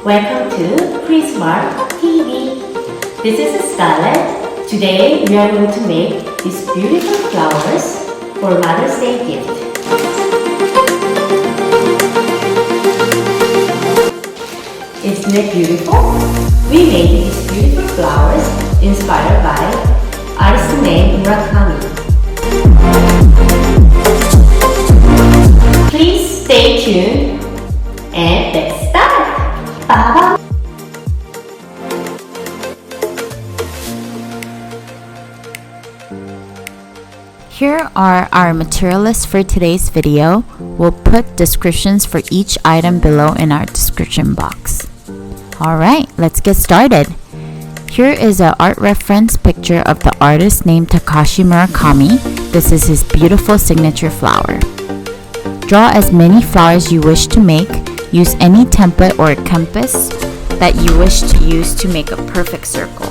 Welcome to Christmas TV. This is Scarlett. Today we are going to make these beautiful flowers for Mother's Day gift. Isn't it beautiful? We made these beautiful flowers inspired by artist named Murakami. Please stay tuned and let's start! Ba-ba. Here are our material lists for today's video. We'll put descriptions for each item below in our description box. Alright, let's get started. Here is an art reference picture of the artist named Takashi Murakami. This is his beautiful signature flower. Draw as many flowers you wish to make. Use any template or compass that you wish to use to make a perfect circle.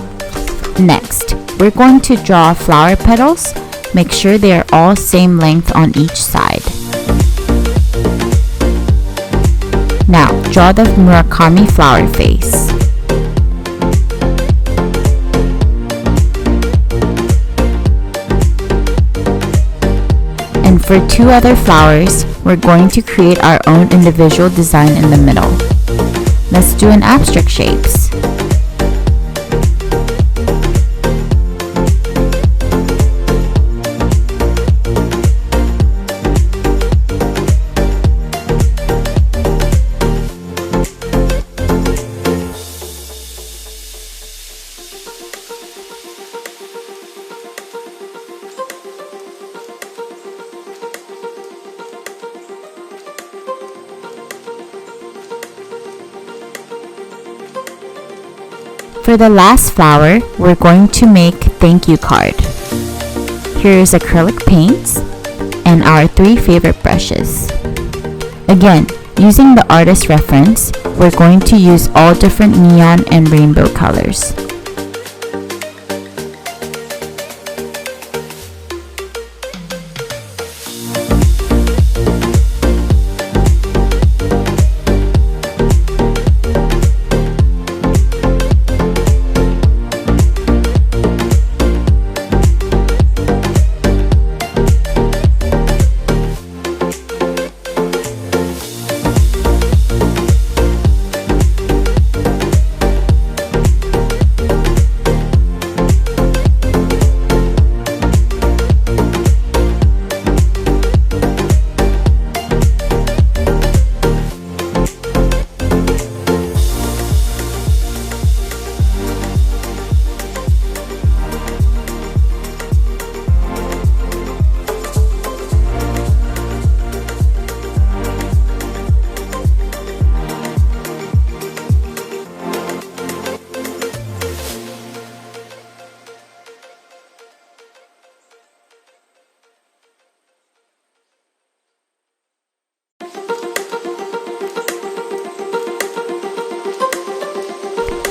Next, we're going to draw flower petals. Make sure they are all same length on each side. Now, draw the Murakami flower face. And for two other flowers, we're going to create our own individual design in the middle. Let's do an abstract shapes. For the last flower, we're going to make thank you card. Here is acrylic paints and our 3 favorite brushes. Again, using the artist reference, we're going to use all different neon and rainbow colors.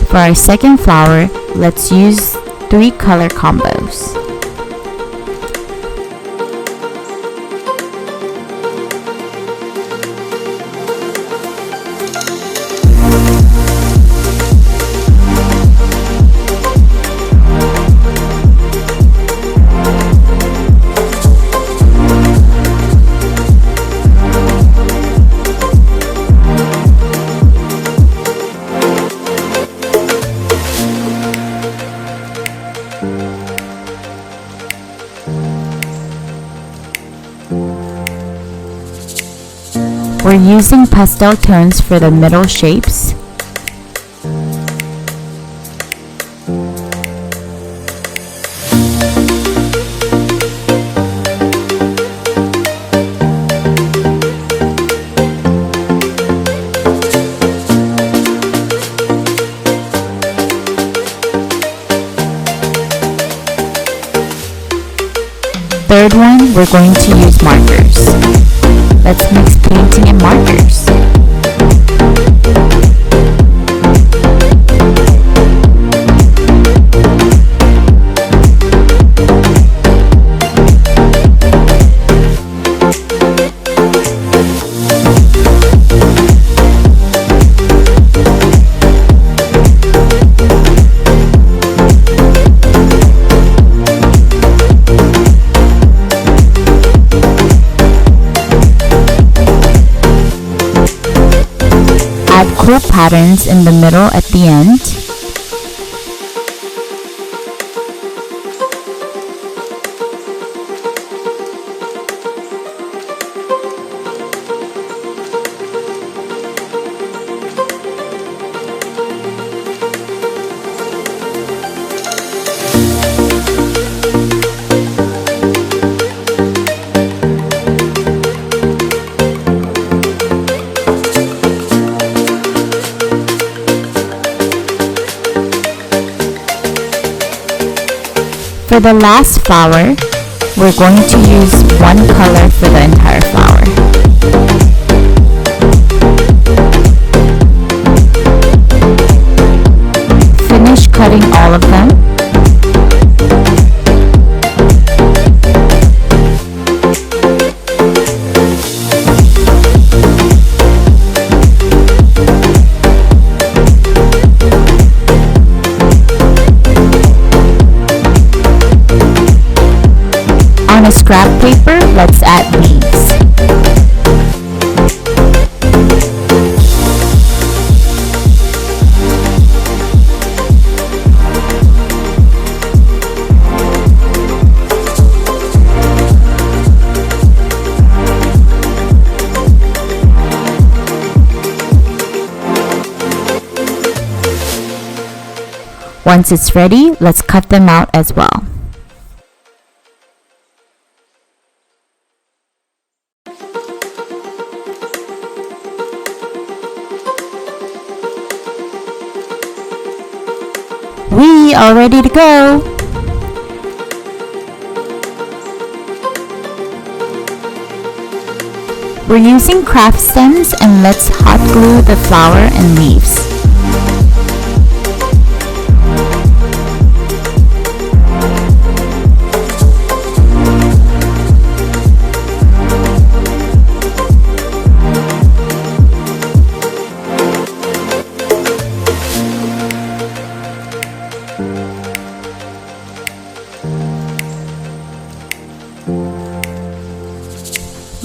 For our second flower, let's use 3 color combos. We're using pastel tones for the middle shapes. Third one, we're going to use markers. Let's mix painting and markers. cool patterns in the middle at the end. For the last flower, we're going to use one color for the entire flower. Finish cutting all of them. On a scrap paper, let's add leaves. Once it's ready, let's cut them out as well. We are ready to go! We're using craft stems, and let's hot glue the flower and leaves.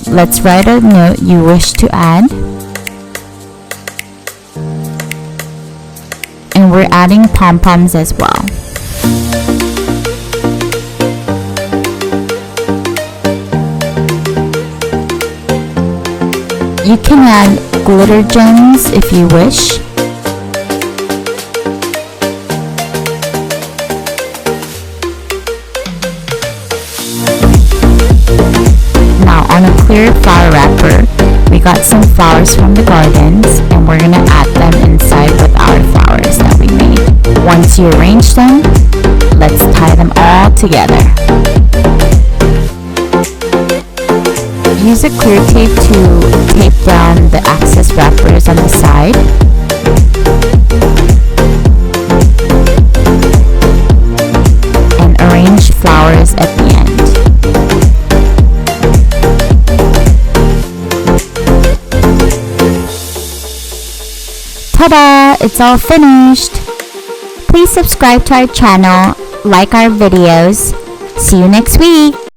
Let's write a note you wish to add. And we're adding pom-poms as well. You can add glitter gems if you wish. On a clear flower wrapper, we got some flowers from the gardens, and we're gonna add them inside with our flowers that we made. Once you arrange them, let's tie them all together. Use a clear tape to tape down the excess wrappers on the side. And arrange flowers at the end. Ta-da! It's all finished! Please subscribe to our channel, like our videos. See you next week!